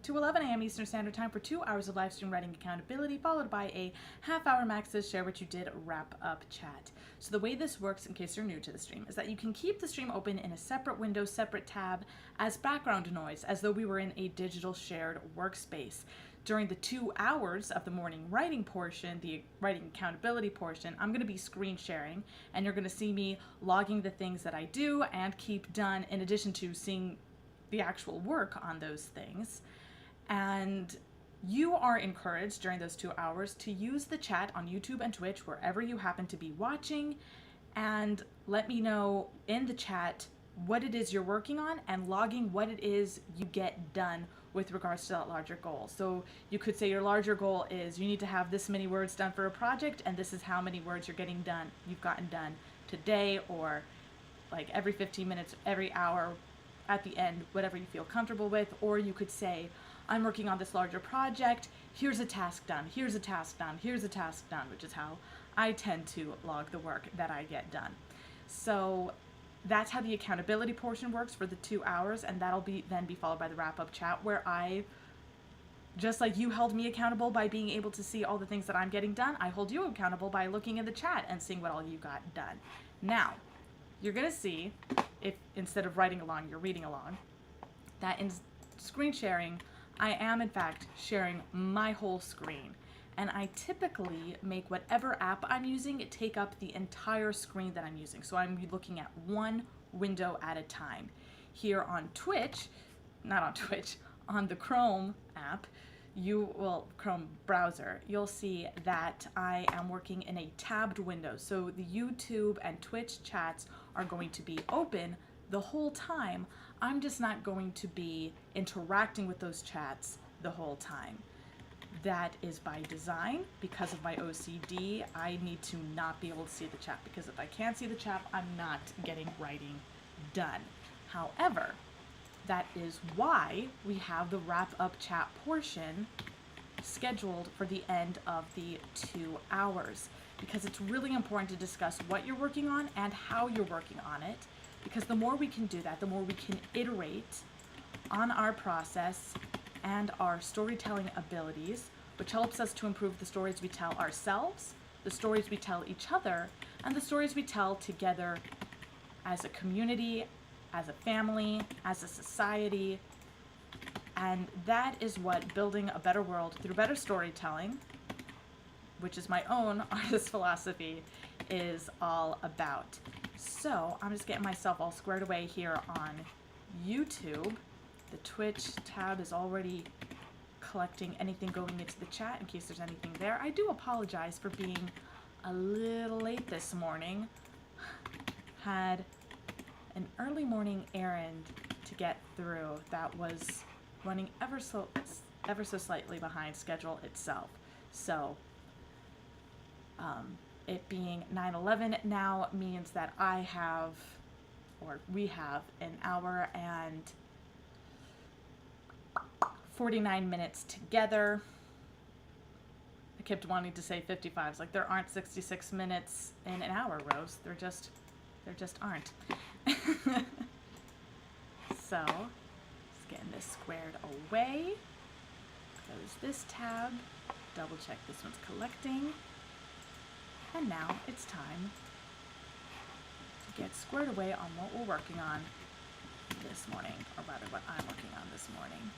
to 11 a.m. Eastern Standard Time for 2 hours of live stream writing accountability, followed by a half-hour Max's Share What You Did wrap-up chat. So the way this works, in case you're new to the stream, is that you can keep the stream open in a separate window, separate tab, as background noise, as though we were in a digital shared workspace. During the 2 hours of the morning writing portion, the writing accountability portion, I'm going to be screen sharing, and you're going to see me logging the things that I do and keep done, in addition to seeing the actual work on those things. And you are encouraged during those 2 hours to use the chat on YouTube and Twitch, wherever you happen to be watching, and let me know in the chat what it is you're working on and logging what it is you get done with regards to that larger goal. So you could say your larger goal is you need to have this many words done for a project, and this is how many words you're getting done, you've gotten done today, or like every 15 minutes, every hour, at the end, whatever you feel comfortable with. Or you could say, I'm working on this larger project, here's a task done, here's a task done, here's a task done, which is how I tend to log the work that I get done. So that's how the accountability portion works for the 2 hours, and that'll then be followed by the wrap-up chat, where I, just like you held me accountable by being able to see all the things that I'm getting done, I hold you accountable by looking in the chat and seeing what all you got done. Now, you're gonna see, if instead of writing along, you're reading along, that in screen sharing, I am in fact sharing my whole screen. And I typically make whatever app I'm using take up the entire screen that I'm using. So I'm looking at one window at a time. Here on Twitch, not on Twitch, on the Chrome app, Chrome browser, you'll see that I am working in a tabbed window. So the YouTube and Twitch chats are going to be open the whole time. I'm just not going to be interacting with those chats the whole time. That is by design. Because of my OCD, I need to not be able to see the chat, because if I can't see the chat, I'm not getting writing done. However, that is why we have the wrap-up chat portion scheduled for the end of the 2 hours, because it's really important to discuss what you're working on and how you're working on it, because the more we can do that, the more we can iterate on our process and our storytelling abilities, which helps us to improve the stories we tell ourselves, the stories we tell each other, and the stories we tell together as a community, as a family, as a society. And that is what building a better world through better storytelling, which is my own artist philosophy, is all about. So I'm just getting myself all squared away here on YouTube. The Twitch tab is already collecting anything going into the chat in case there's anything there. I do apologize for being a little late this morning. Had an early morning errand to get through that was running ever so slightly behind schedule itself. So it being 9/11 now means that we have an hour and 49 minutes together. I kept wanting to say 55. It's like there aren't 66 minutes in an hour, Rose. There just aren't. So, just getting this squared away. Close this tab. Double check this one's collecting. And now it's time to get squared away on what we're working on this morning, or rather what I'm working on this morning.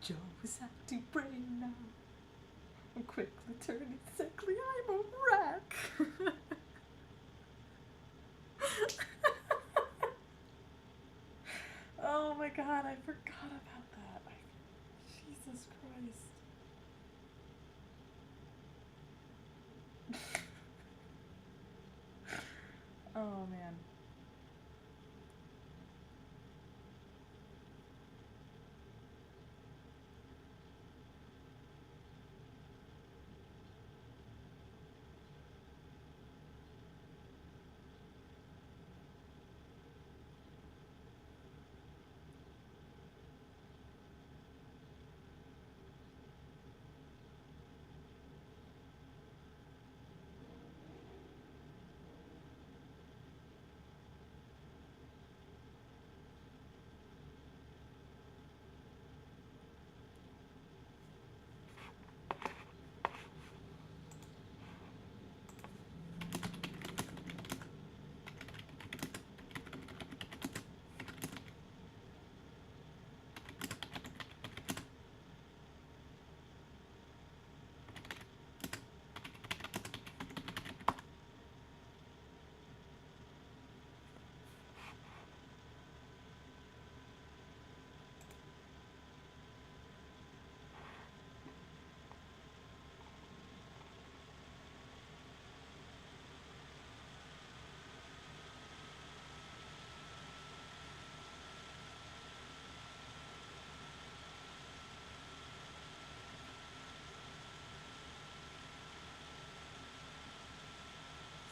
Joe was acting brave now. And quickly turning sickly, I'm a wreck. Oh my god, I forgot about that. Jesus Christ. Oh man.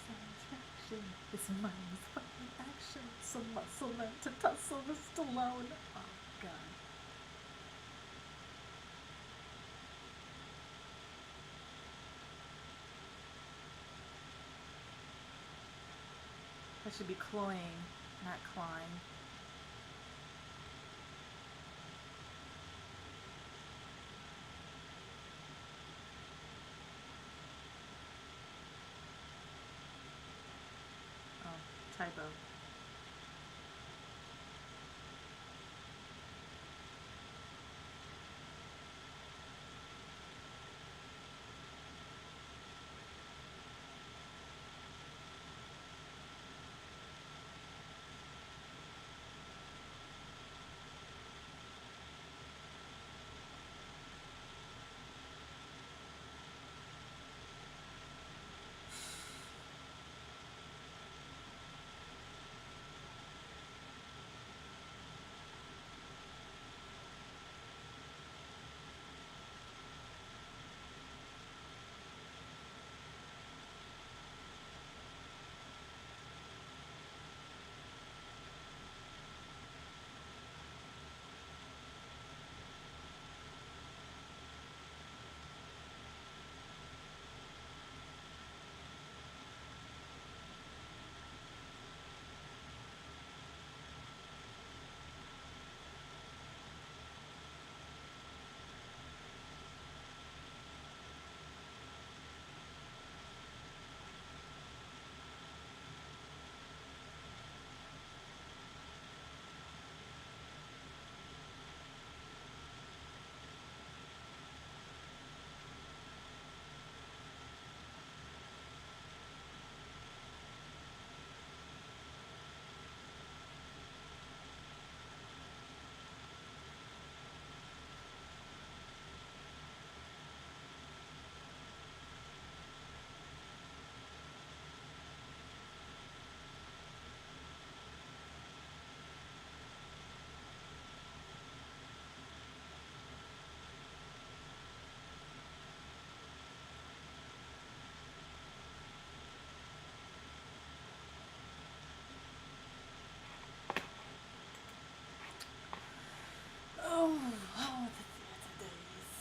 Satisfaction. This mind's fucking action. Some muscle meant to tussle with Stallone. Oh god. That should be cloying, not clawing. Oh, typo. Oh, oh, the days.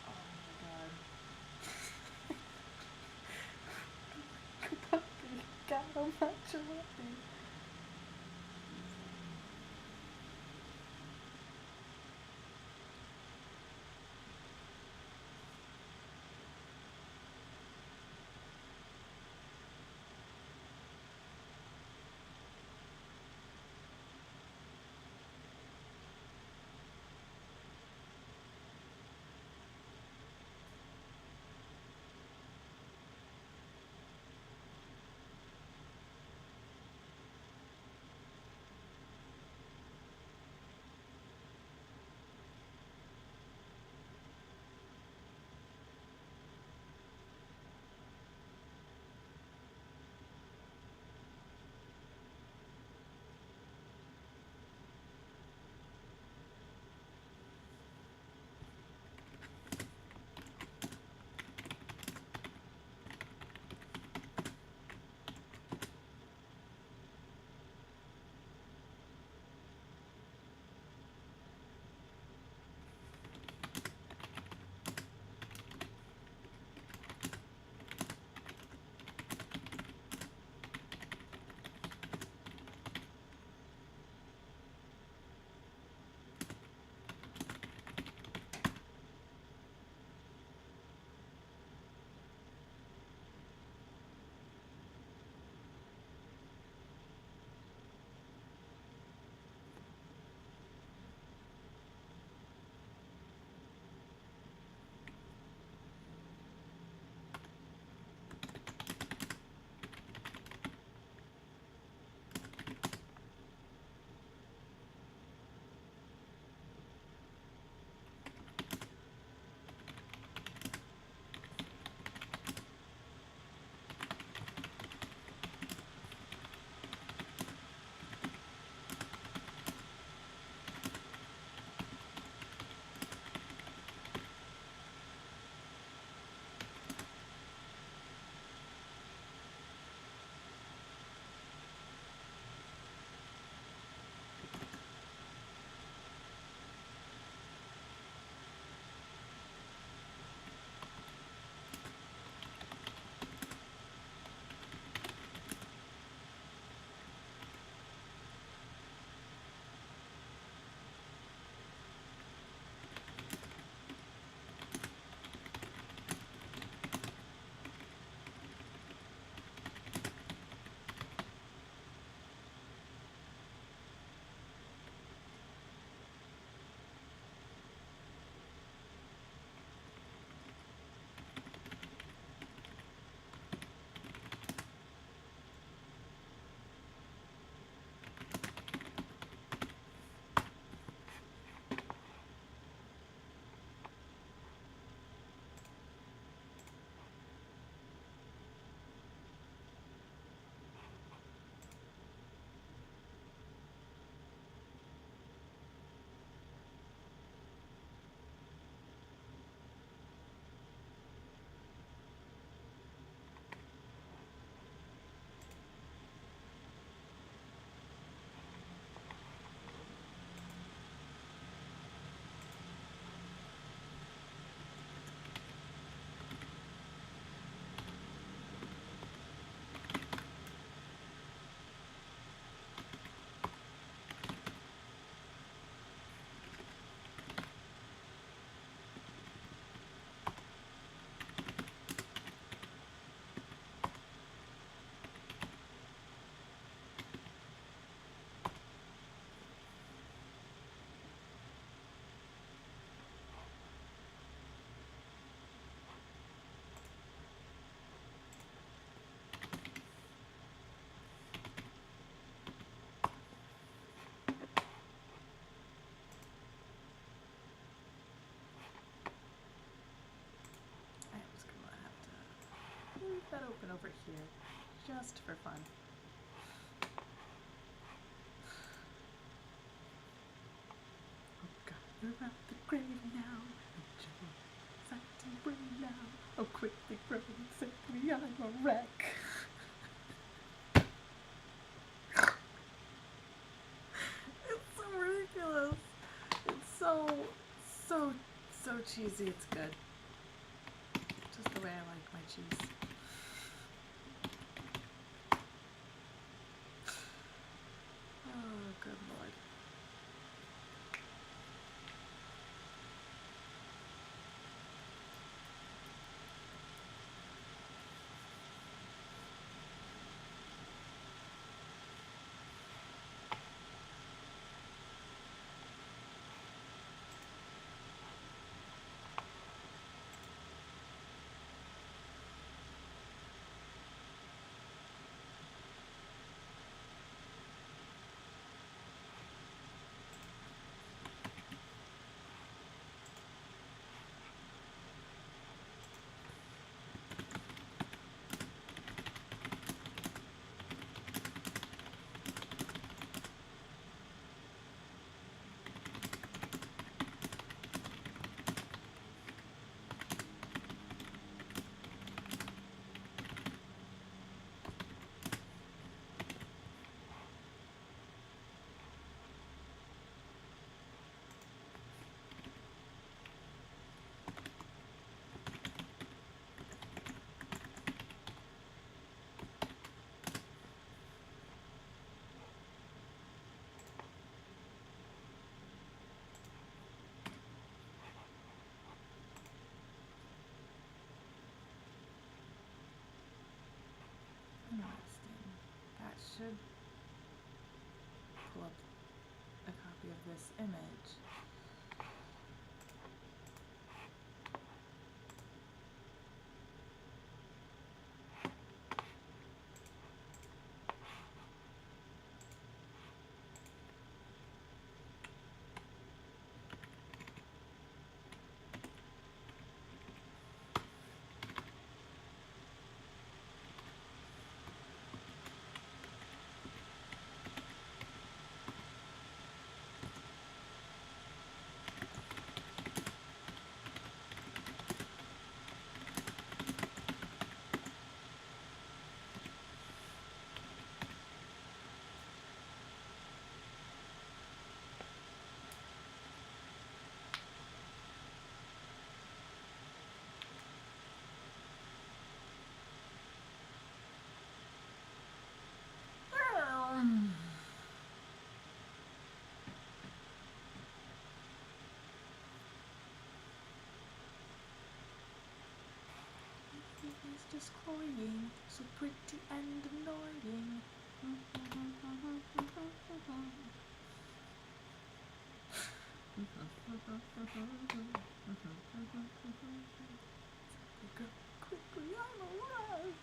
Oh my god. Puppy, God, I'm not your puppy. open over here, just for fun. Oh God, you're at the grave now, and Joe's acting brave now. Oh, quickly, grow sickly, I'm a wreck. It's so ridiculous. It's so cheesy. It's good. Just the way I like my cheese. Oh, good Lord. Interesting. That should pull up a copy of this image. He's just cloying, so pretty and annoying. Go quickly, I'm a wreck.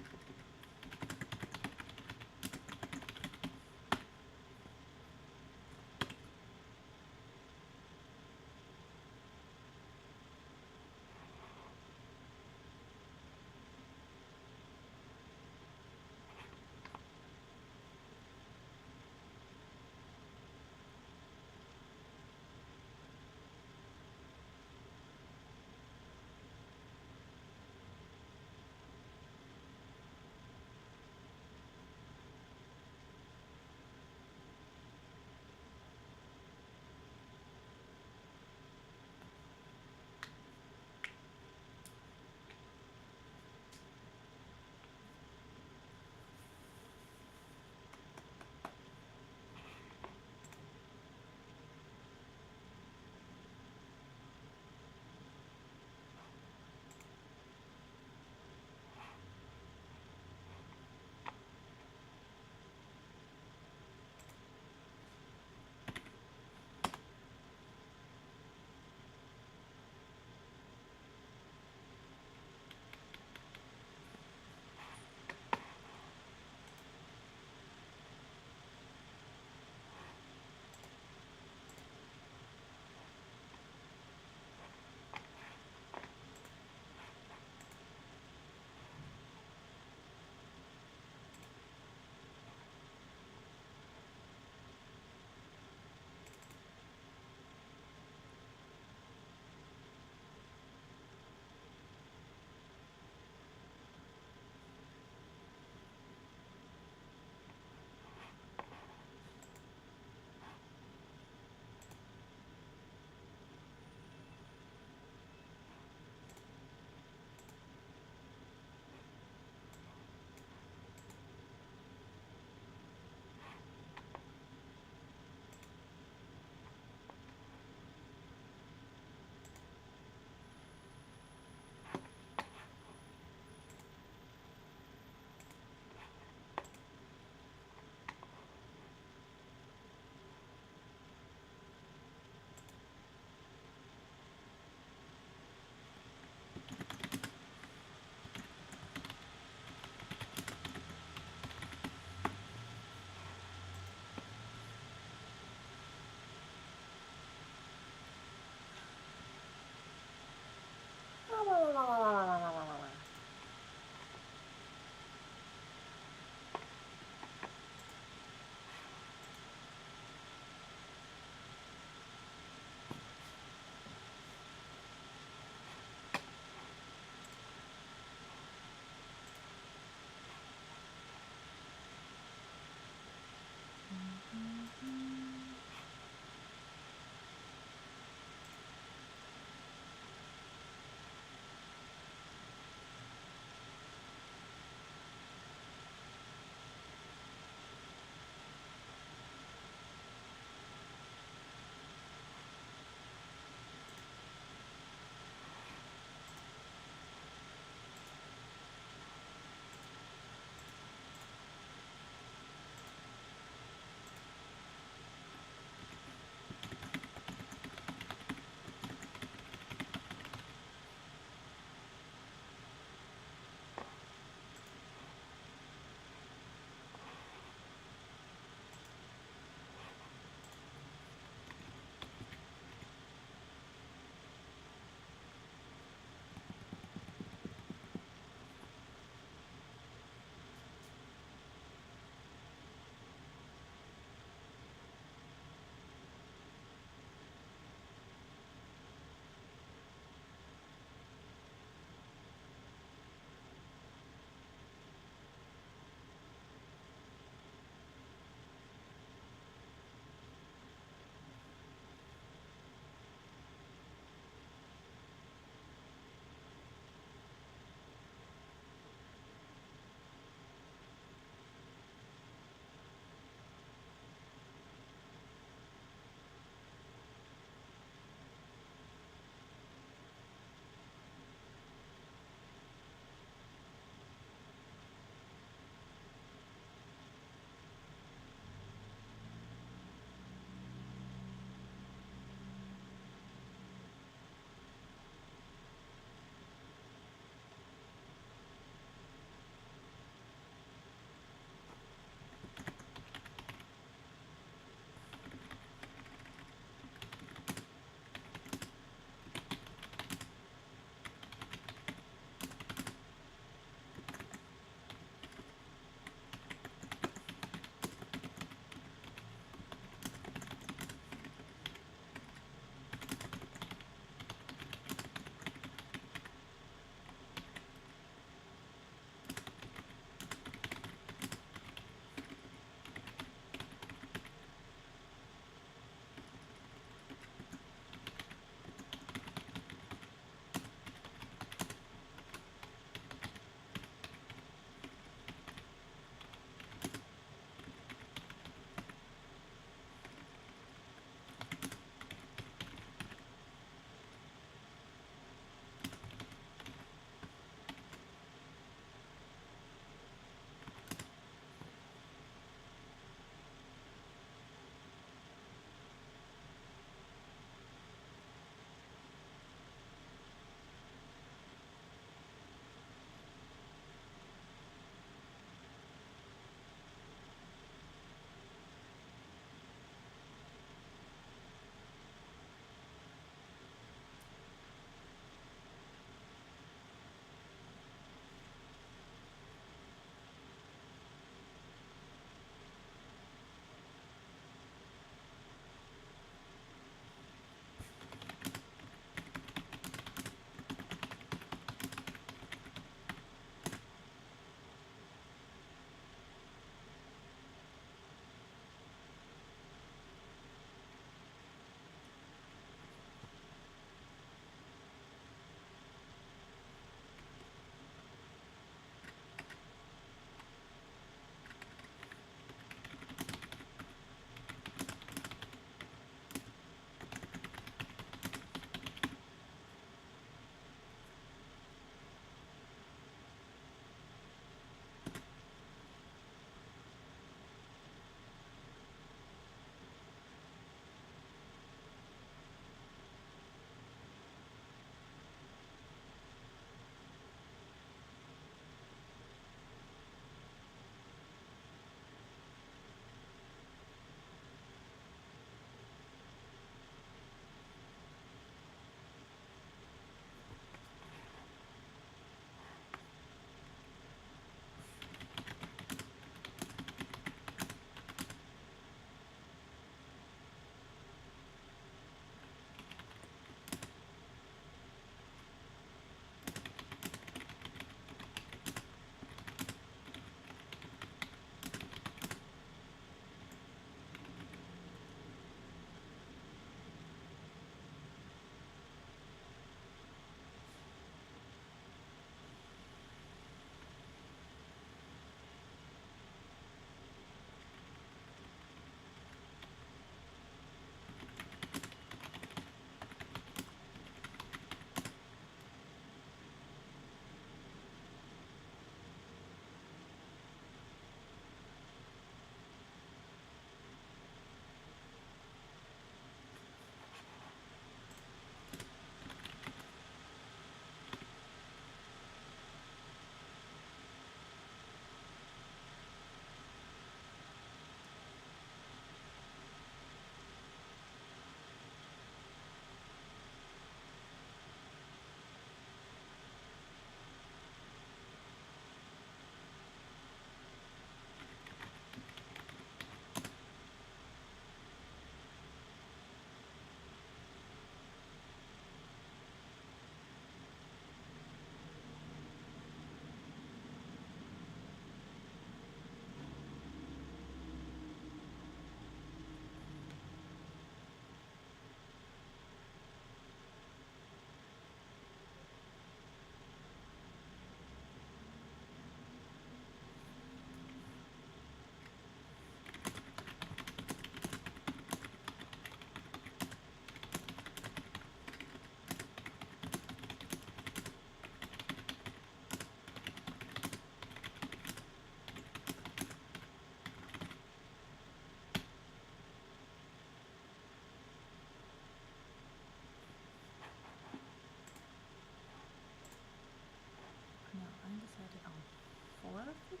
4 of these?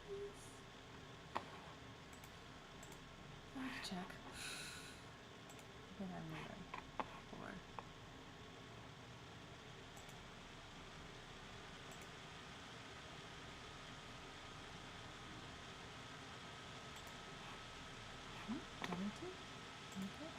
I have to check. I think I'm moving. 4. Hmm, 22? Okay.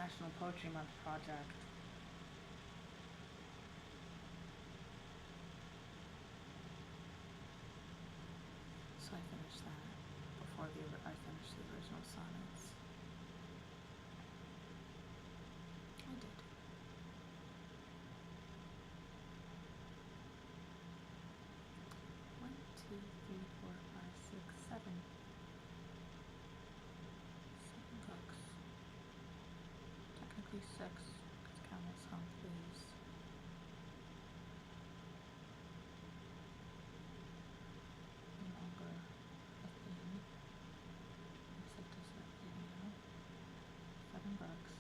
National Poetry Month project. So I finished that before I finished the original sonnets. I did. One, two, three, four, five, six, seven. 7 books. Technically 6, because Camel's Hump is no longer a thing, except as a video. 7 books.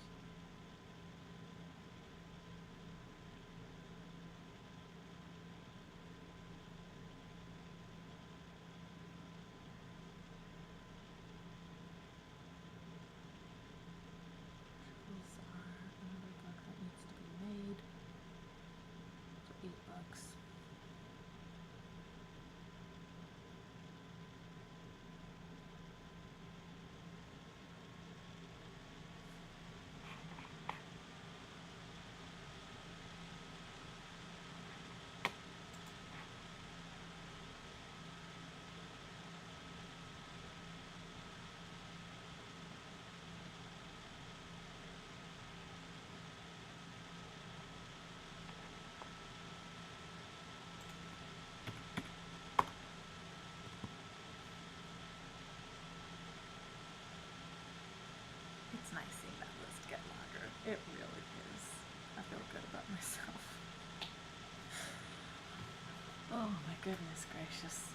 These are another book that needs to be made. So 8 books. It's nice seeing that list get longer. It really is. I feel good about myself. Oh my goodness gracious.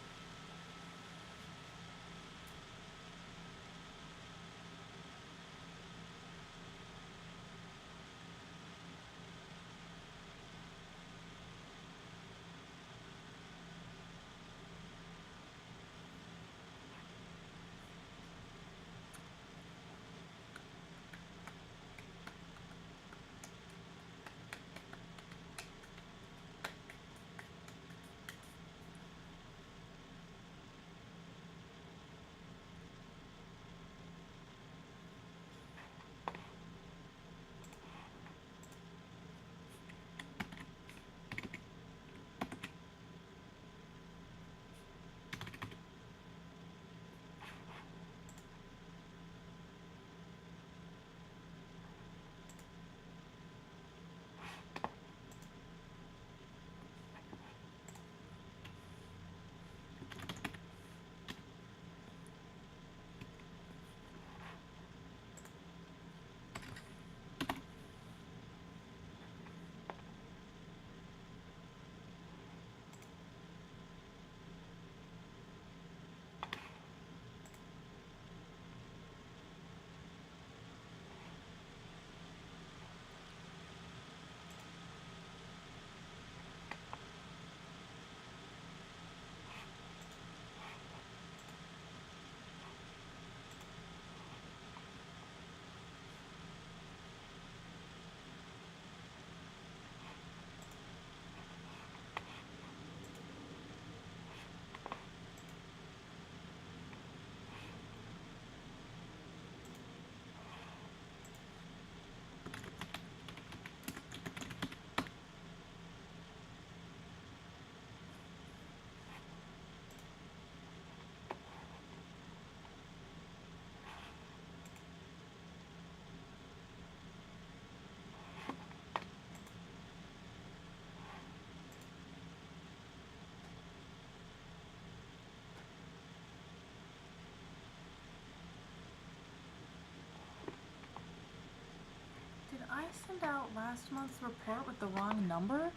Did I send out last month's report with the wrong number?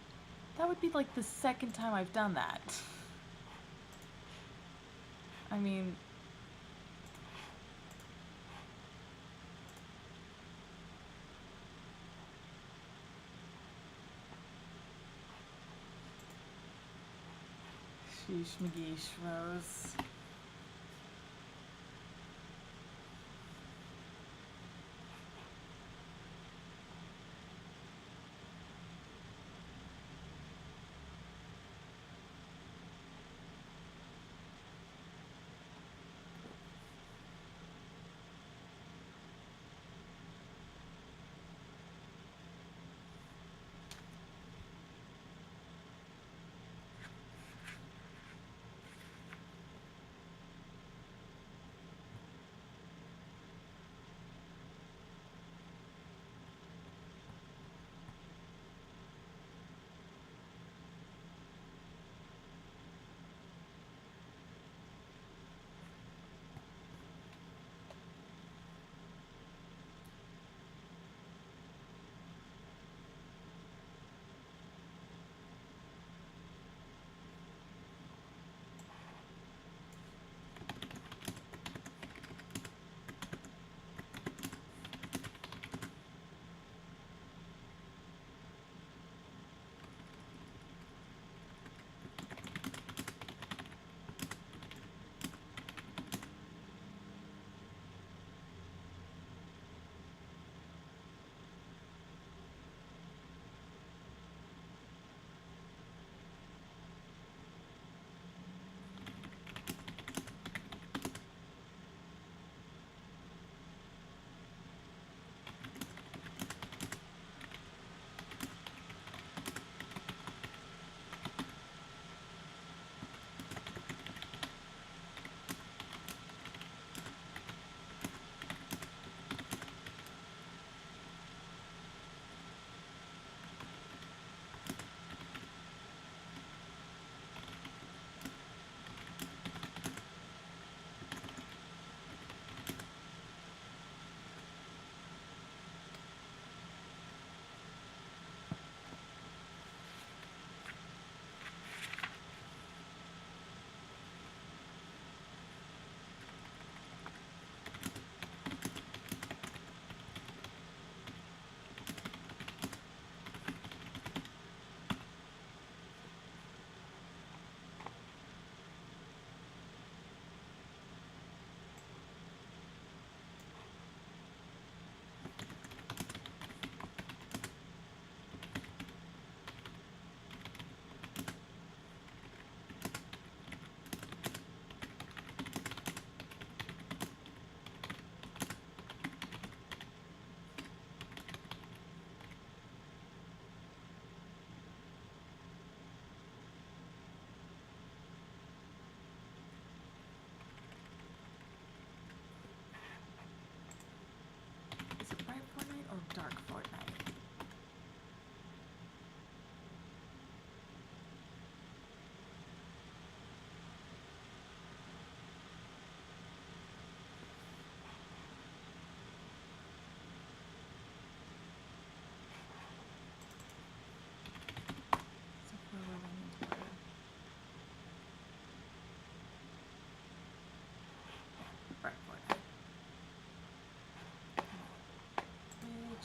That would be like the second time I've done that. I mean, sheesh McGeesh, Rose.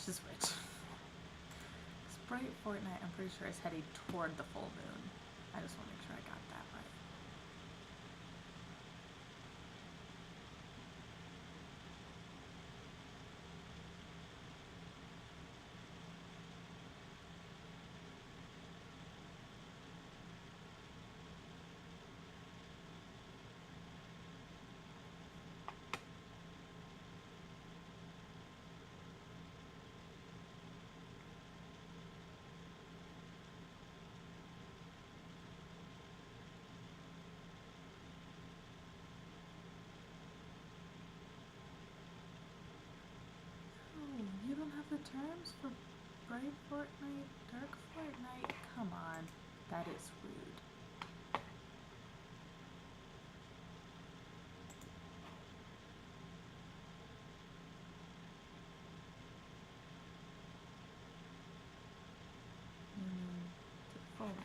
This is rich. Sprite Fortnite, I'm pretty sure is heading toward the full moon. I just want to make sure I got that right. Oh, you don't have the terms for Bright Fortnite, Dark Fortnite? Come on, that is rude. The full moon.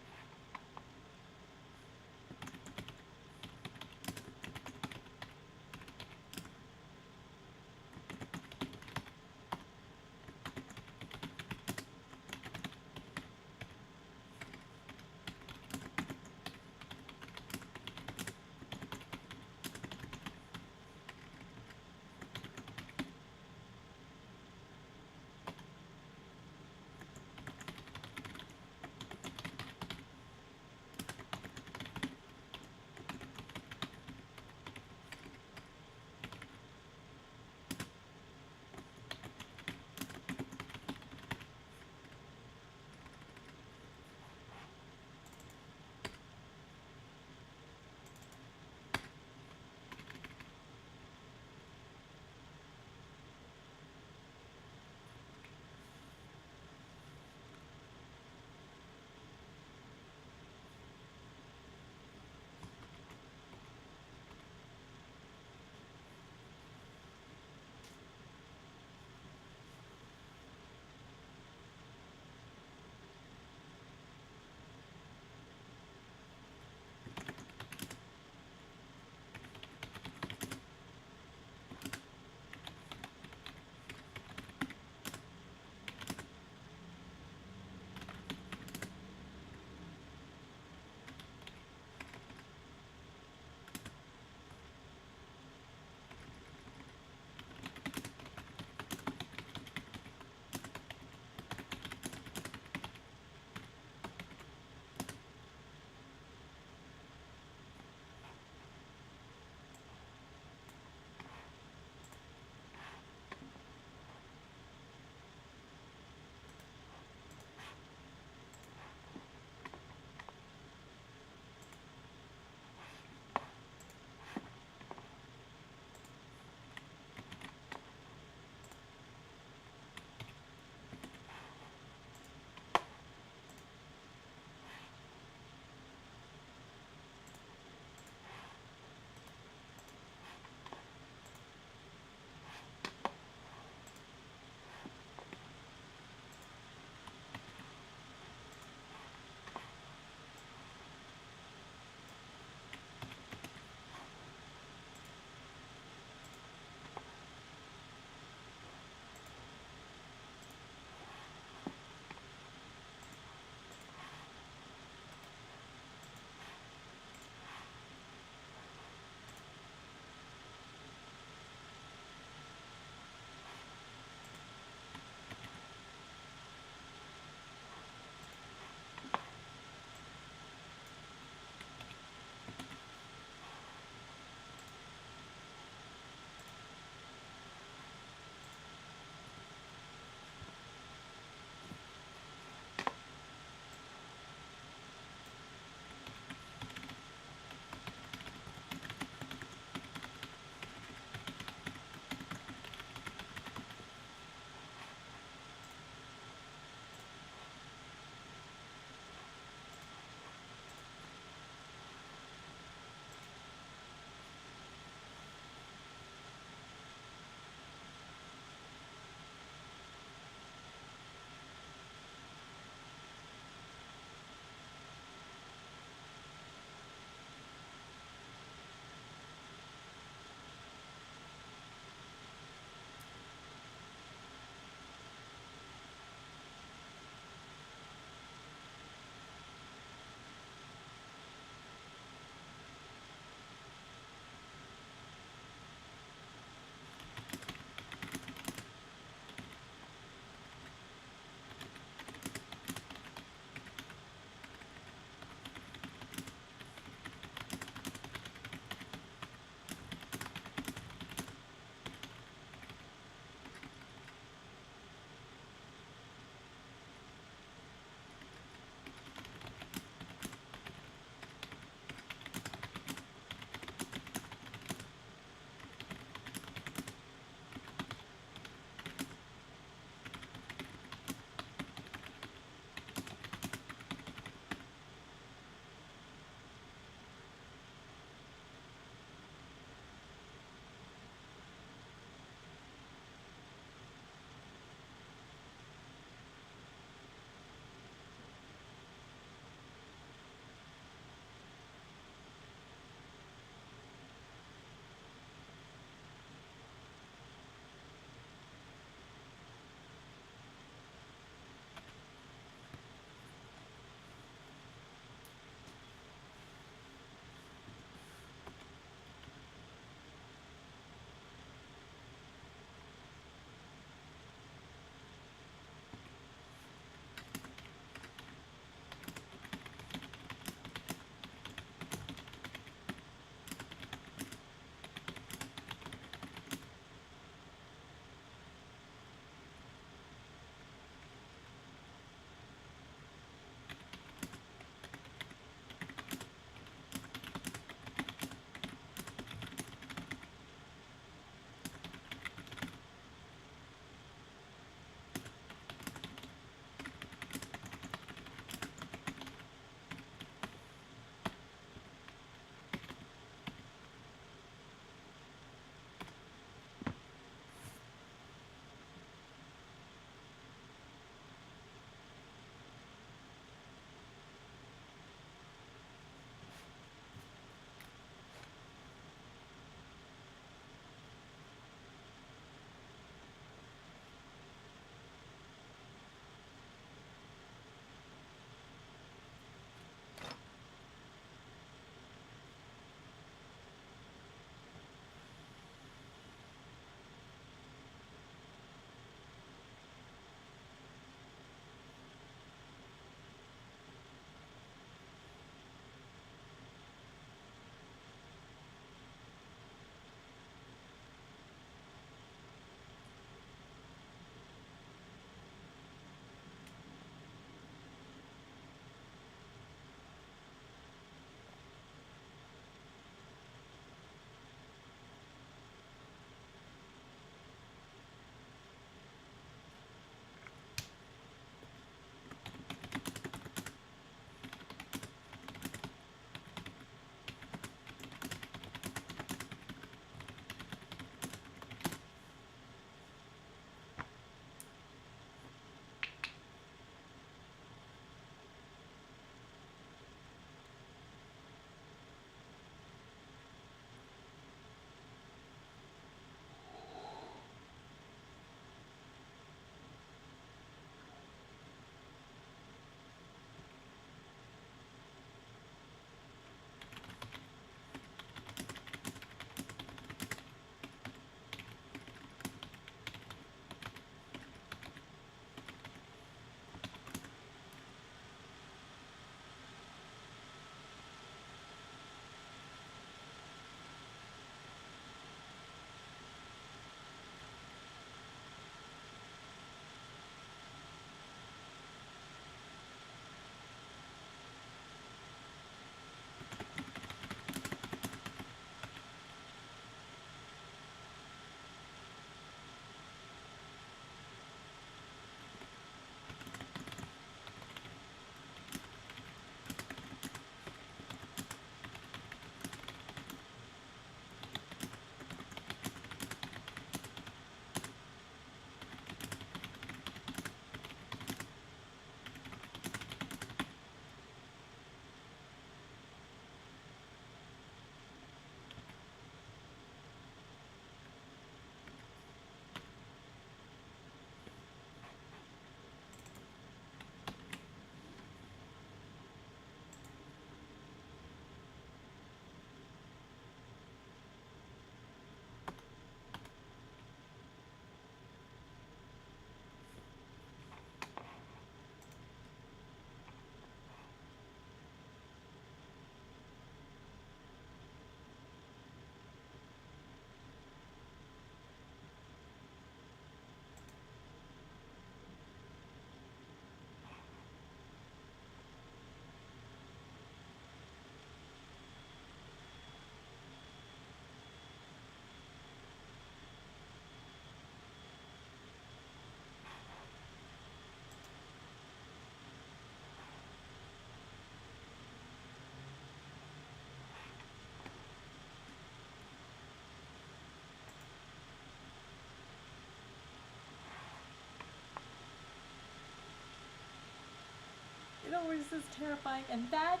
is terrifying, and that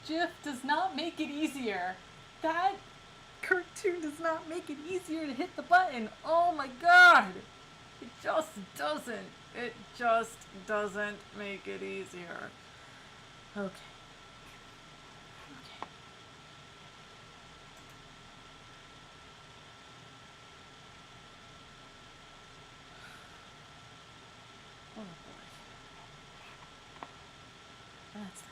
GIF does not make it easier. That cartoon does not make it easier to hit the button. Oh my god! It just doesn't. It just doesn't make it easier. Okay. Okay. Oh boy. That's that.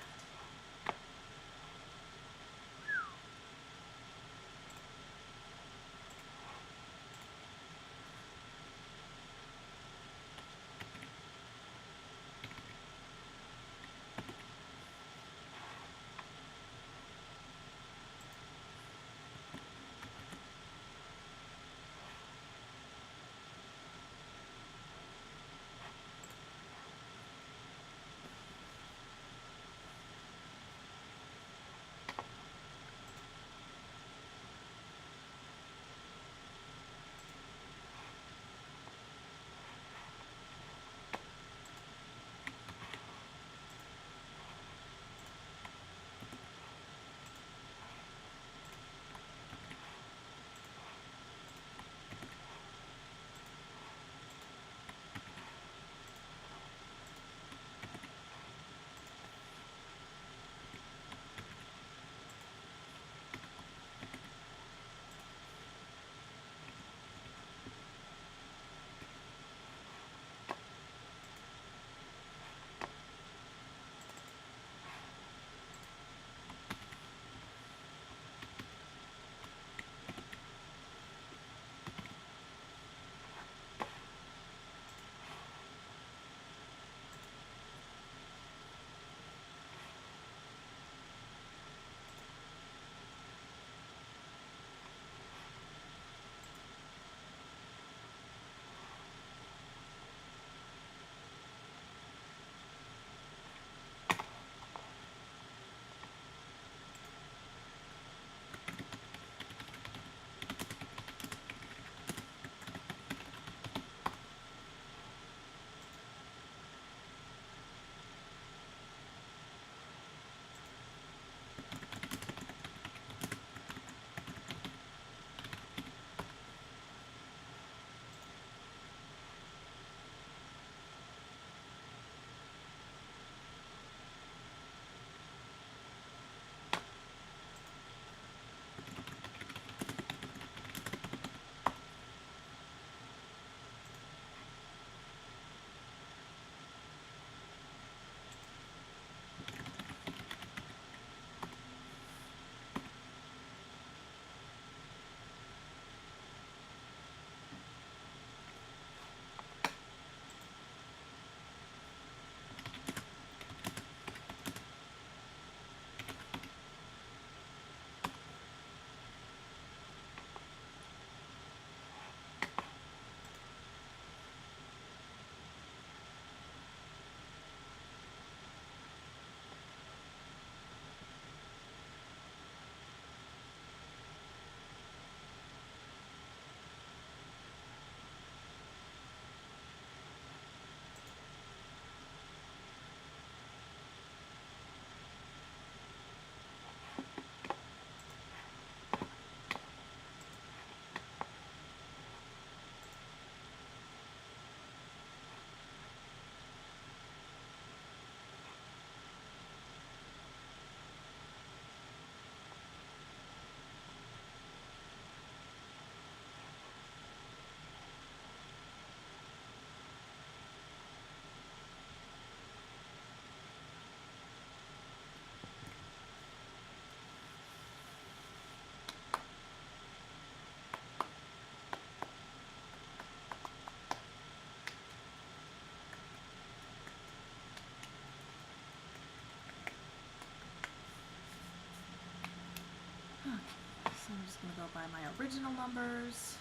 So I'm just going to go by my original numbers.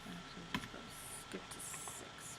Actually, just go skip to 6.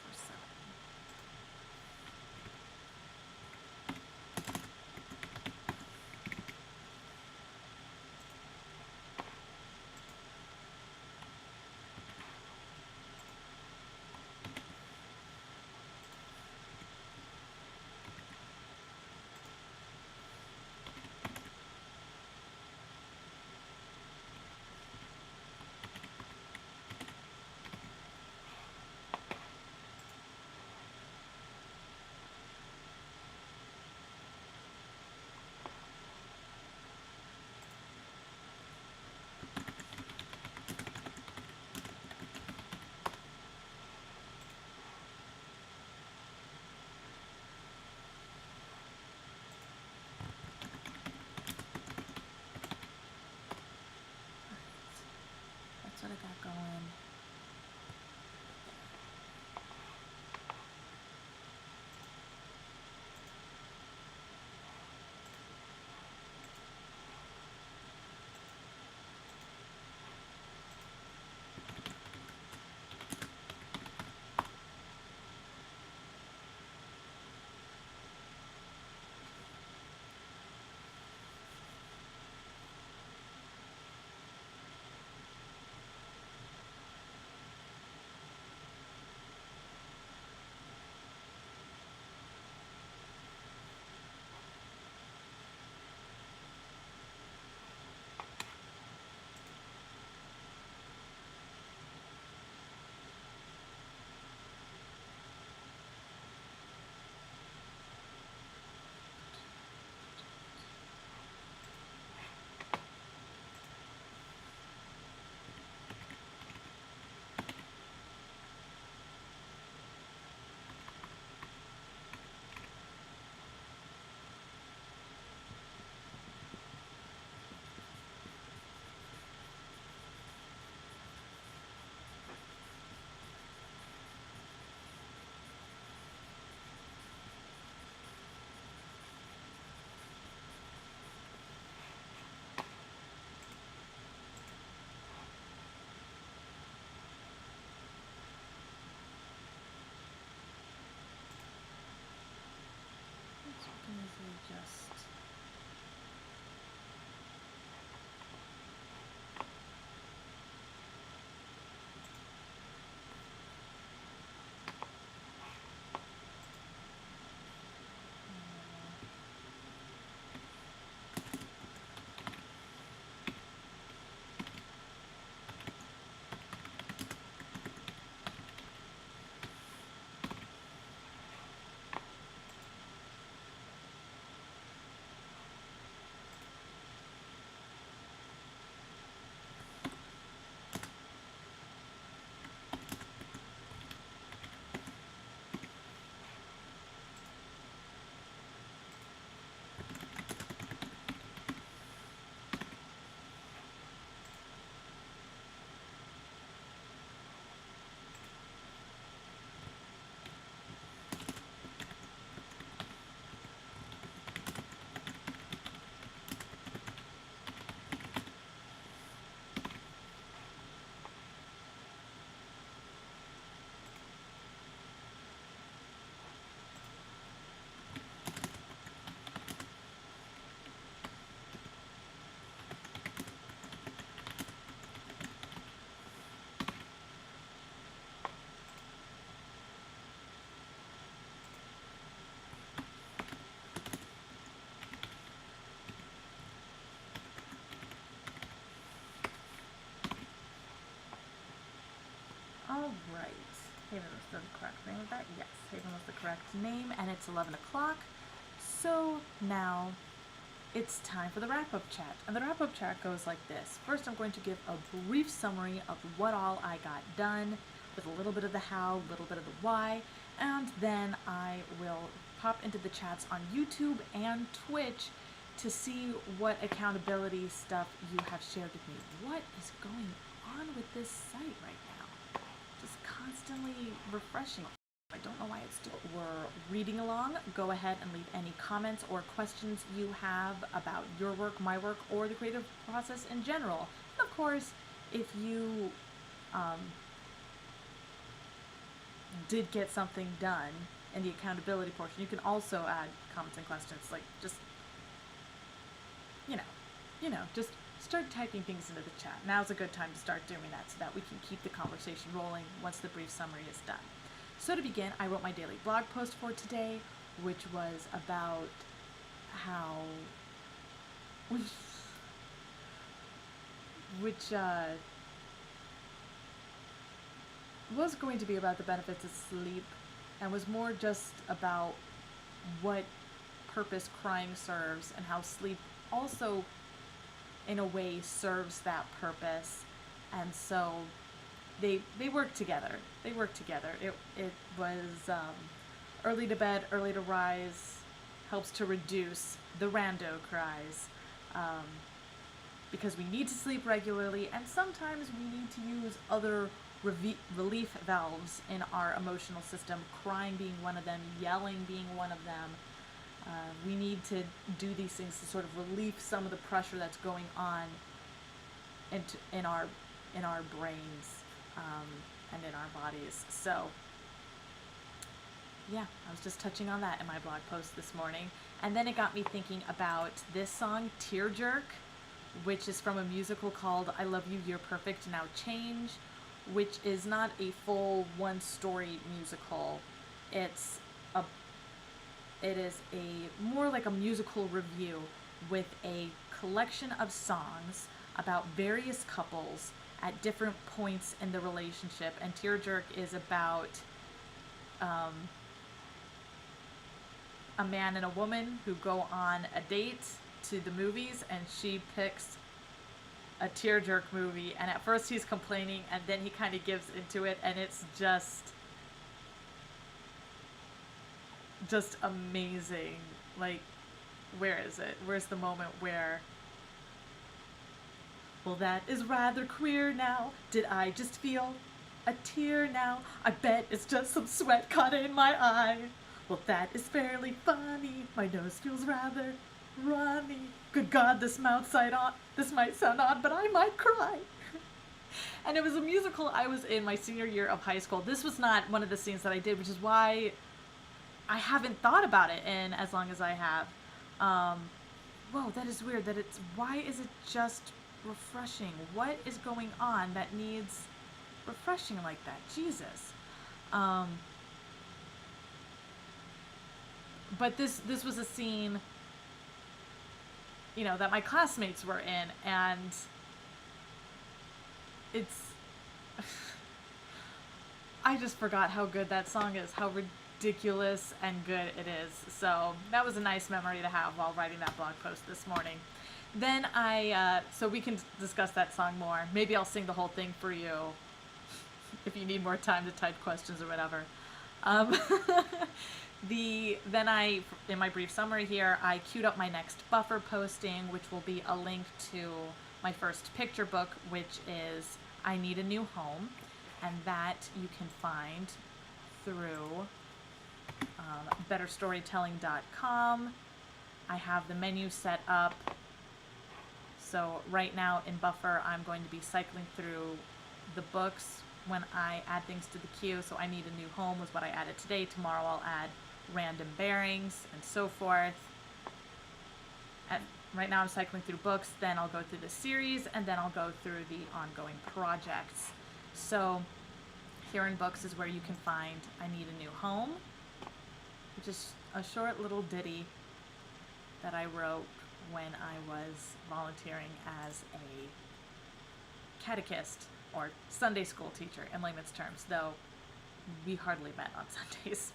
just all right. Haven was the correct name of that? Yes, Haven was the correct name, and it's 11 o'clock. So now it's time for the wrap-up chat. And the wrap-up chat goes like this. First, I'm going to give a brief summary of what all I got done, with a little bit of the how, a little bit of the why, and then I will pop into the chats on YouTube and Twitch to see what accountability stuff you have shared with me. What is going on with this site right now? Just constantly refreshing. I don't know why it's still. We're reading along. Go ahead and leave any comments or questions you have about your work, my work, or the creative process in general. And of course, if you did get something done in the accountability portion, you can also add comments and questions. Like, just, just start typing things into the chat. Now's a good time to start doing that so that we can keep the conversation rolling once the brief summary is done. So to begin, I wrote my daily blog post for today, which was about how, was going to be about the benefits of sleep, and was more just about what purpose crying serves and how sleep also in a way serves that purpose. And so they work together. It was early to bed, early to rise, helps to reduce the rando cries, because we need to sleep regularly, and sometimes we need to use other relief valves in our emotional system, crying being one of them, yelling being one of them. We need to do these things to sort of relieve some of the pressure that's going on in our brains and in our bodies. So yeah, I was just touching on that in my blog post this morning. And then it got me thinking about this song, Tear Jerk, which is from a musical called I Love You, You're Perfect, Now Change, which is not a full one-story musical. It is more like a musical review with a collection of songs about various couples at different points in the relationship. And Tear Jerk is about a man and a woman who go on a date to the movies, and she picks a tearjerk movie, and at first he's complaining, and then he kind of gives into it, and it's just amazing. Like, where is it? Where's the moment where, well, that is rather queer now. Did I just feel a tear now? I bet it's just some sweat caught in my eye. Well, that is fairly funny. My nose feels rather runny. Good God, this might sound odd, but I might cry. And it was a musical I was in my senior year of high school. This was not one of the scenes that I did, which is why I haven't thought about it in as long as I have. Whoa, that is weird. Why is it just refreshing? What is going on that needs refreshing like that? Jesus. Um, but this was a scene, that my classmates were in, and it's I just forgot how good that song is, how ridiculous and good it is. So that was a nice memory to have while writing that blog post this morning. Then so we can discuss that song more. Maybe I'll sing the whole thing for you if you need more time to type questions or whatever. In my brief summary here, I queued up my next buffer posting, which will be a link to my first picture book, which is I Need a New Home. And that you can find through betterstorytelling.com. I have the menu set up. So right now in Buffer, I'm going to be cycling through the books when I add things to the queue. So I Need a New Home was what I added today. Tomorrow I'll add Random Bearings and so forth. And right now I'm cycling through books, then I'll go through the series, and then I'll go through the ongoing projects. So here in books is where you can find I Need a New Home, which is a short little ditty that I wrote when I was volunteering as a catechist or Sunday school teacher in layman's terms, though we hardly met on Sundays.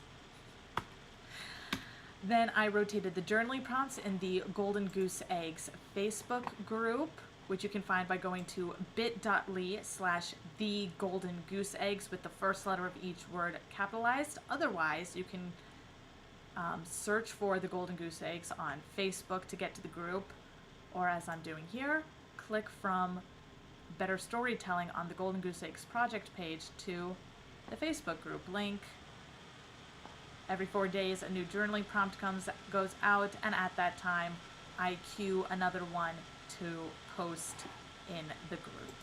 Then I rotated the journaling prompts in the Golden Goose Eggs Facebook group, which you can find by going to bit.ly/thegoldenGooseEggs with the first letter of each word capitalized. Otherwise, you can search for the Golden Goose Eggs on Facebook to get to the group, or as I'm doing here, click from Better Storytelling on the Golden Goose Eggs project page to the Facebook group link. Every 4 days, a new journaling prompt goes out, and at that time, I queue another one to post in the group.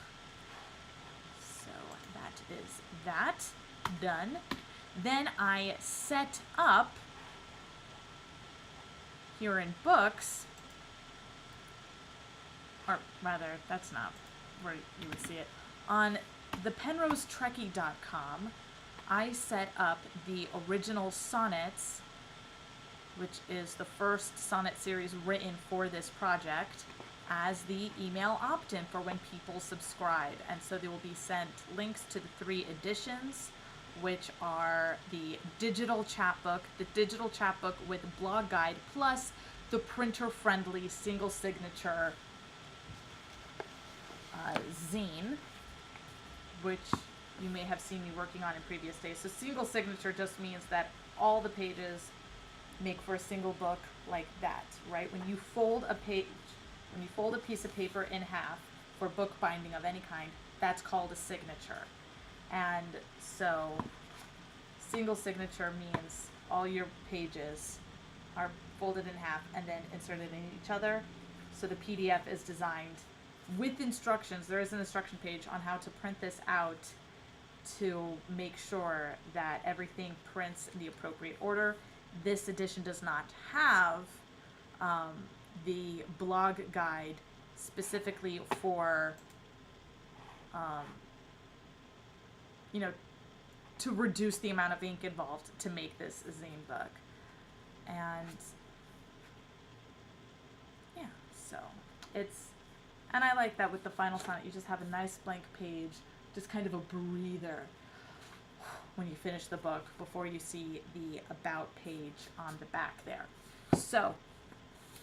So that is that done. Then I set up here in books, or rather, that's not where you would see it. On the penrosetrekkie.com, I set up the original sonnets, which is the first sonnet series written for this project, as the email opt-in for when people subscribe. And so they will be sent links to the 3 editions, which are the digital chapbook with blog guide, plus the printer-friendly single signature zine, which you may have seen me working on in previous days. So single signature just means that all the pages make for a single book like that, right? When you fold a piece of paper in half for book binding of any kind, that's called a signature. And so single signature means all your pages are folded in half and then inserted in each other. So the PDF is designed with instructions. There is an instruction page on how to print this out to make sure that everything prints in the appropriate order. This edition does not have the blog guide specifically for, to reduce the amount of ink involved to make this a zine book. And yeah, so and I like that with the final sonnet, you just have a nice blank page, just kind of a breather when you finish the book before you see the about page on the back there. So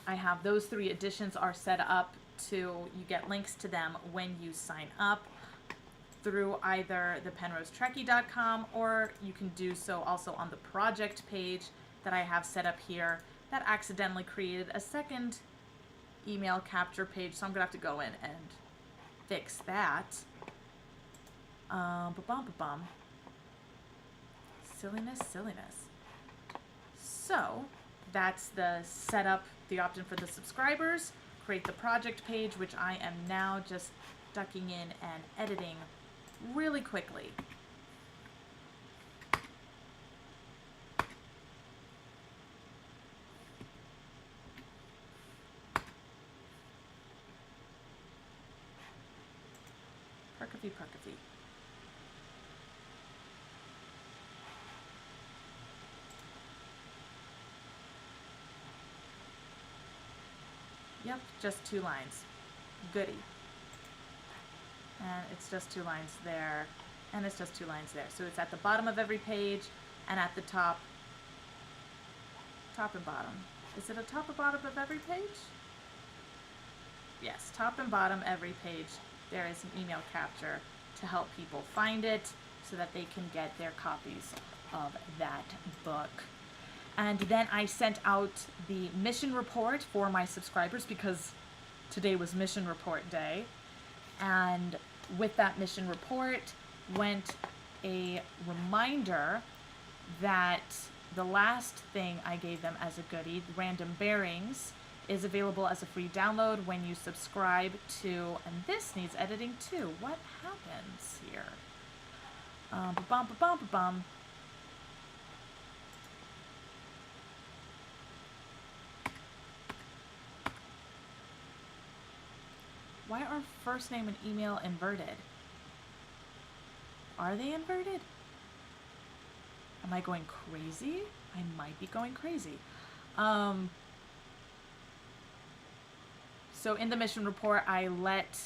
I have those 3 editions are set up you get links to them when you sign up through either the penrosetrekkie.com, or you can do so also on the project page that I have set up here that accidentally created a second email capture page, so I'm gonna have to go in and fix that. Silliness. So that's the setup, the opt-in for the subscribers. Create the project page, which I am now just ducking in and editing really quickly. Perkify, Perkify. Yep, just 2 lines. Goody. And it's just 2 lines there, and it's just 2 lines there. So it's at the bottom of every page, and at the top and bottom. Is it a top and bottom of every page? Yes, top and bottom every page. There is an email capture to help people find it so that they can get their copies of that book. And then I sent out the mission report for my subscribers because today was mission report day. And with that mission report went a reminder that the last thing I gave them as a goodie, Random Bearings, is available as a free download when you subscribe to, and this needs editing too. What happens here? Ba-bum. Why are first name and email inverted? Are they inverted? Am I going crazy? I might be going crazy. So in the mission report, I let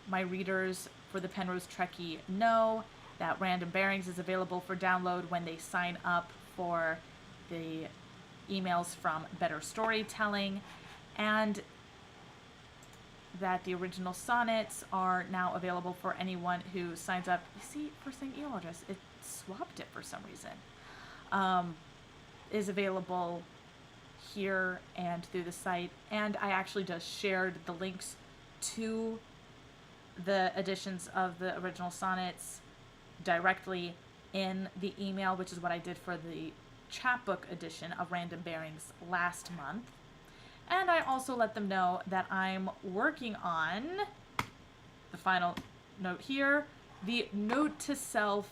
my readers for the Penrose Trekkie know that Random Bearings is available for download when they sign up for the emails from Better Storytelling, and that the original sonnets are now available for anyone who signs up. You see, first name, email address, it swapped it for some reason. Is available here and through the site, and I actually just shared the links to the editions of the original sonnets directly in the email, which is what I did for the chapbook edition of Random Bearings last month. And I also let them know that I'm working on the final note here, the Note to Self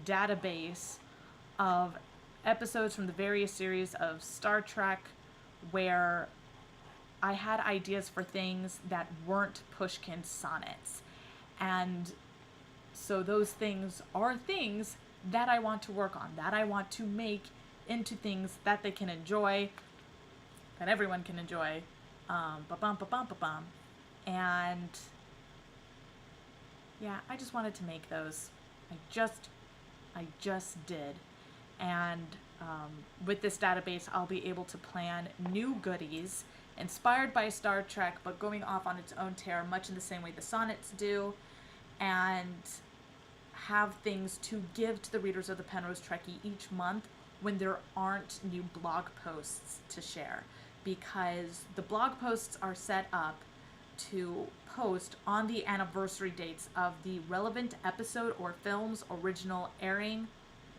database of episodes from the various series of Star Trek where I had ideas for things that weren't Pushkin sonnets. And so those things are things that I want to work on, that I want to make into things that they can enjoy, that everyone can enjoy. And yeah, I just wanted to make those. I just did. And with this database, I'll be able to plan new goodies inspired by Star Trek, but going off on its own tear, much in the same way the sonnets do, and have things to give to the readers of the Penrose Trekkie each month when there aren't new blog posts to share. Because the blog posts are set up to post on the anniversary dates of the relevant episode or film's original airing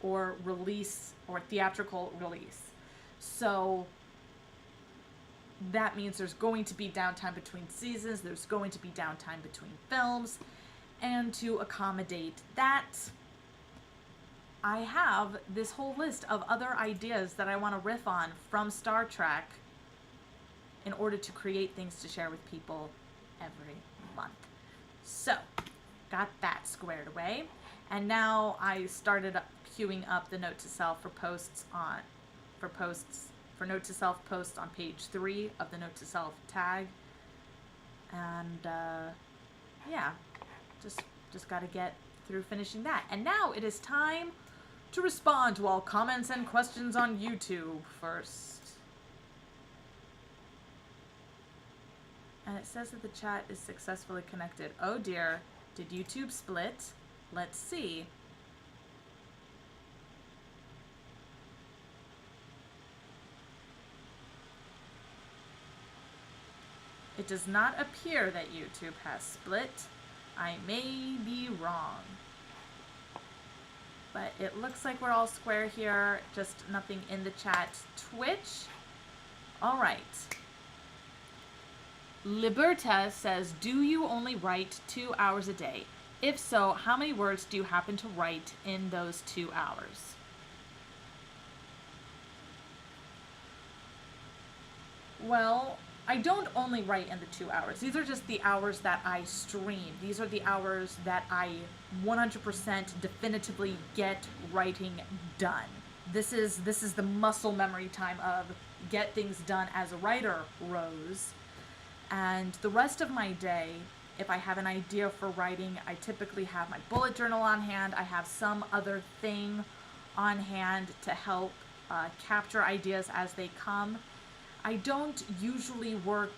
or release or theatrical release. So that means there's going to be downtime between seasons, there's going to be downtime between films, and to accommodate that, I have this whole list of other ideas that I want to riff on from Star Trek in order to create things to share with people every month. So, got that squared away. And now I started queuing up the Note to Self for Note to Self posts on page 3 of the Note to Self tag. And yeah, just got to get through finishing that. And now it is time to respond to all comments and questions on YouTube first. And it says that the chat is successfully connected. Oh dear, did YouTube split? Let's see. It does not appear that YouTube has split. I may be wrong. But it looks like we're all square here, just nothing in the chat. Twitch? All right. Liberta says, do you only write 2 hours a day? If so, how many words do you happen to write in those 2 hours? Well, I don't only write in the 2 hours. These are just the hours that I stream. These are the hours that I 100% definitively get writing done. This is the muscle memory time of get things done as a writer, Rose. And the rest of my day, if I have an idea for writing, I typically have my bullet journal on hand. I have some other thing on hand to help capture ideas as they come. I don't usually work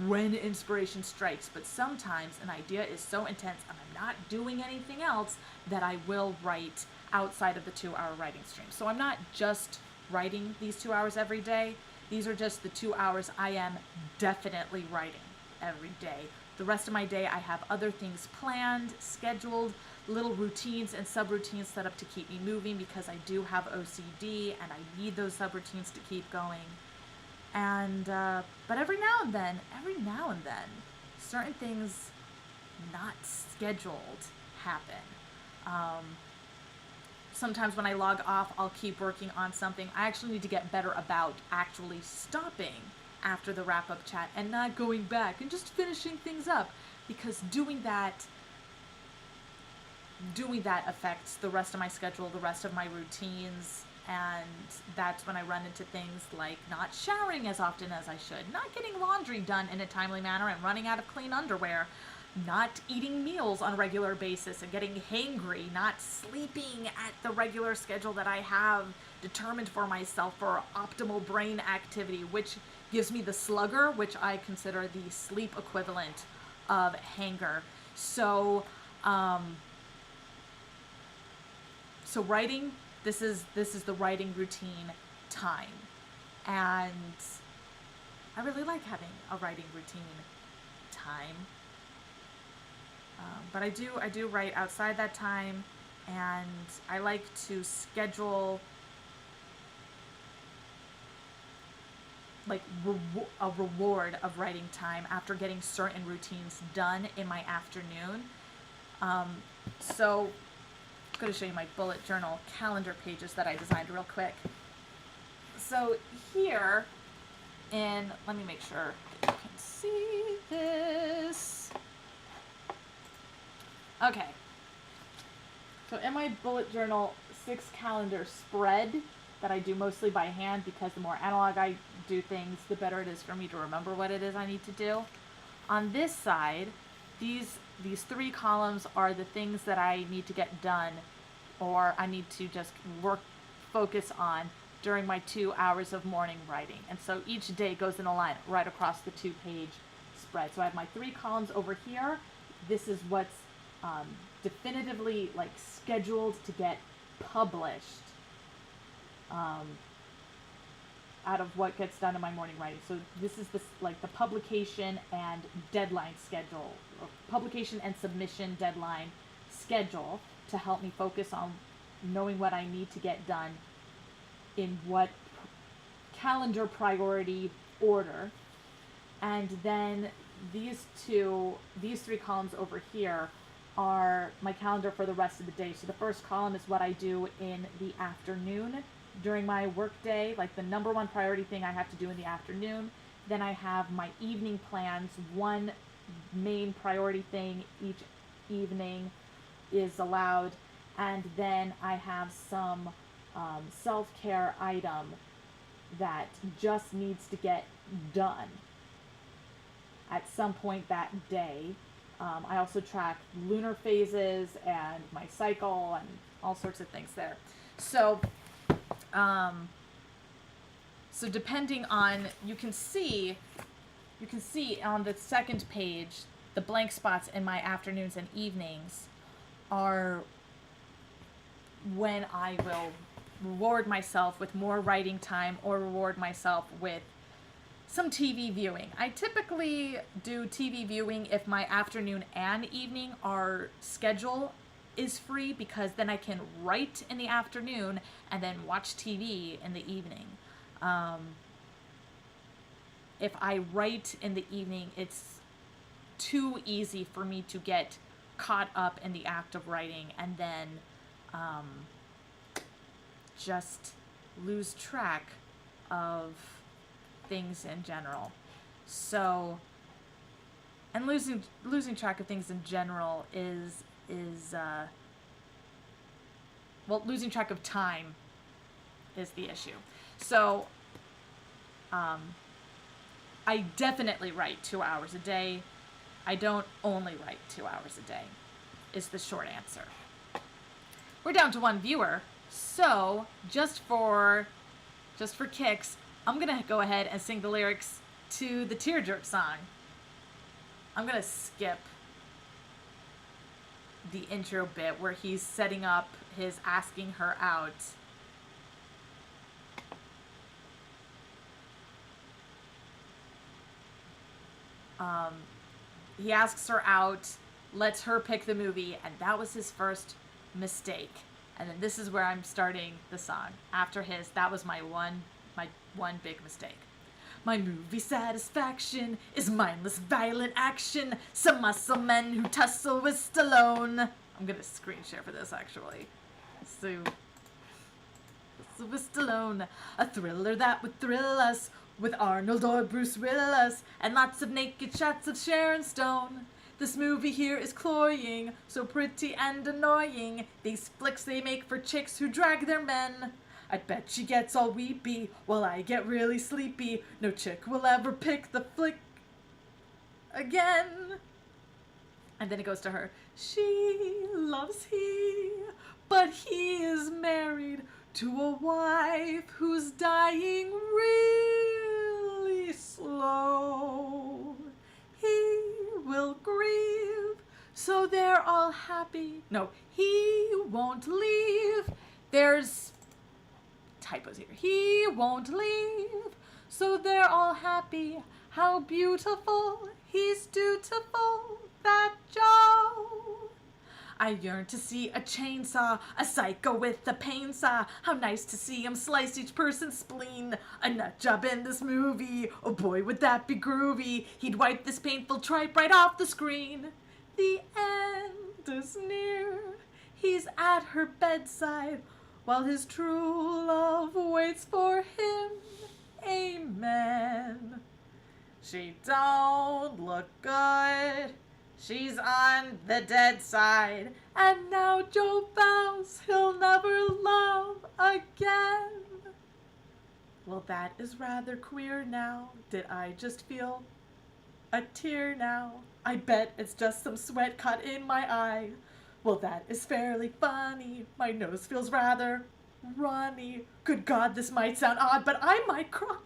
when inspiration strikes, but sometimes an idea is so intense and I'm not doing anything else that I will write outside of the 2-hour writing stream. So I'm not just writing these 2 hours every day. These are just the 2 hours I am definitely writing every day. The rest of my day, I have other things planned, scheduled, little routines and subroutines set up to keep me moving because I do have OCD and I need those subroutines to keep going. And, but every now and then, certain things not scheduled happen. Sometimes when I log off, I'll keep working on something. I actually need to get better about actually stopping after the wrap-up chat and not going back and just finishing things up, because doing that affects the rest of my schedule, the rest of my routines, and that's when I run into things like not showering as often as I should, not getting laundry done in a timely manner and running out of clean underwear, not eating meals on a regular basis and getting hangry, not sleeping at the regular schedule that I have determined for myself for optimal brain activity, which gives me the slugger, which I consider the sleep equivalent of hanger. So writing, this is the writing routine time, and I really like having a writing routine time. But I do write outside that time, and I like to schedule like a reward of writing time after getting certain routines done in my afternoon. So I'm going to show you my bullet journal calendar pages that I designed real quick. So here let me make sure you can see this. Okay. So in my bullet journal 6 calendar spread that I do mostly by hand, because the more analog I do things, the better it is for me to remember what it is I need to do. On this side, these 3 columns are the things that I need to get done, or I need to just focus on during my 2 hours of morning writing. And so each day goes in a line right across the 2-page spread. So I have my 3 columns over here. This is what's definitively like scheduled to get published out of what gets done in my morning writing. So this is the publication and deadline schedule, or publication and submission deadline schedule, to help me focus on knowing what I need to get done in what calendar priority order. And then these 3 columns over here are my calendar for the rest of the day. So the first column is what I do in the afternoon during my work day, like the number 1 priority thing I have to do in the afternoon. Then I have my evening plans. 1 main priority thing each evening is allowed, and then I have some self-care item that just needs to get done at some point that day. I also track lunar phases and my cycle and all sorts of things there. So, so depending on, you can see on the second page, the blank spots in my afternoons and evenings are when I will reward myself with more writing time or reward myself with some TV viewing. I typically do TV viewing if my afternoon and evening schedule is free, because then I can write in the afternoon and then watch TV in the evening. If I write in the evening, it's too easy for me to get caught up in the act of writing and then just lose track of things in general. So, and losing track of things in general is well, losing track of time is the issue. So, I definitely write 2 hours a day. I don't only write 2 hours a day, is the short answer. We're down to 1 viewer, so just for kicks, I'm gonna go ahead and sing the lyrics to the Tear Jerk song. I'm gonna skip the intro bit where he's setting up his asking her out. He asks her out, lets her pick the movie, and that was his first mistake. And then this is where I'm starting the song. After his, that was my one big mistake. My movie satisfaction is mindless violent action. Some muscle men who tussle with Stallone. I'm gonna screen share for this actually. So with Stallone, a thriller that would thrill us with Arnold or Bruce Willis and lots of naked shots of Sharon Stone. This movie here is cloying, so pretty and annoying. These flicks they make for chicks who drag their men. I bet she gets all weepy while I get really sleepy. No chick will ever pick the flick again. And then it goes to her. She loves he, but he is married to a wife who's dying really slow. He will grieve, so they're all happy. No, he won't leave. There's typos here. He won't leave, so they're all happy. How beautiful, he's dutiful, that Joe. I yearn to see a chainsaw, a psycho with a pain saw. How nice to see him slice each person's spleen. A nut job in this movie, oh boy would that be groovy. He'd wipe this painful tripe right off the screen. The end is near, he's at her bedside, while his true love waits for him. Amen. She don't look good, she's on the dead side, and now Joe vows he'll never love again. Well, that is rather queer now. Did I just feel a tear now? I bet it's just some sweat caught in my eye. Well, that is fairly funny. My nose feels rather runny. Good God, this might sound odd, but I might cry.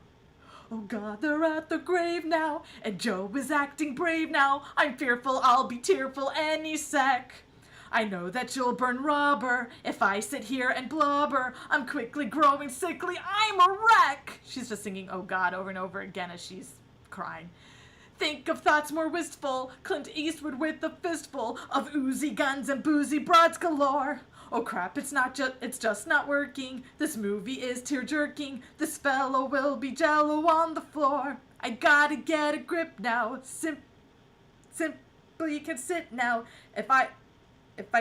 Oh God, they're at the grave now, and Joe is acting brave now. I'm fearful I'll be tearful any sec. I know that you'll burn rubber if I sit here and blubber. I'm quickly growing sickly, I'm a wreck. She's just singing Oh God over and over again as she's crying. Think of thoughts more wistful, Clint Eastwood with a fistful of Uzi guns and boozy broads galore. Oh crap, it's just not working. This movie is tear-jerking. This fellow will be jello on the floor. I gotta get a grip now. Simply can sit now. If I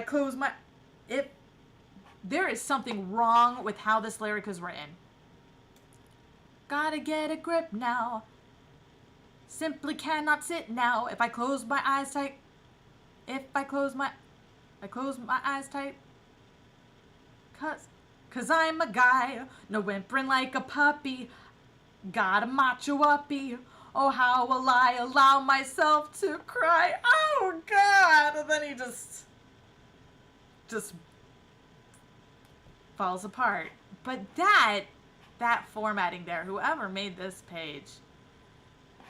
close my... If there is something wrong with how this lyric is written. Gotta get a grip now. Simply cannot sit now. If I close my eyes tight. If I close my eyes tight. Cause I'm a guy, no whimpering like a puppy. Got a macho uppy. Oh, how will I allow myself to cry? Oh, God! And then he just falls apart. But that formatting there, whoever made this page.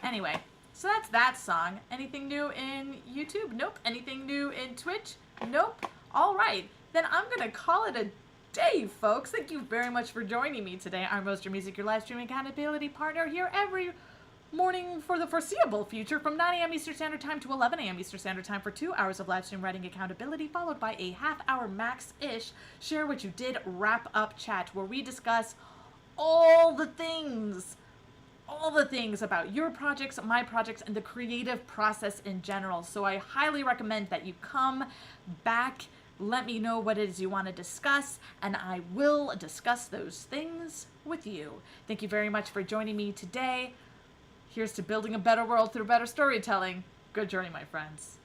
Anyway, so that's that song. Anything new in YouTube? Nope. Anything new in Twitch? Nope. All right. Then I'm going to call it a day, folks. Thank you very much for joining me today. I'm Roaster Music, your live streaming accountability partner, here every morning for the foreseeable future from 9 a.m. Eastern Standard Time to 11 a.m. Eastern Standard Time for 2 hours of live stream writing accountability, followed by a half-hour max-ish Share What You Did wrap-up chat, where we discuss all the things about your projects, my projects, and the creative process in general. So I highly recommend that you come back Let me know what it is you want to discuss, and I will discuss those things with you. Thank you very much for joining me today. Here's to building a better world through better storytelling. Good journey, my friends.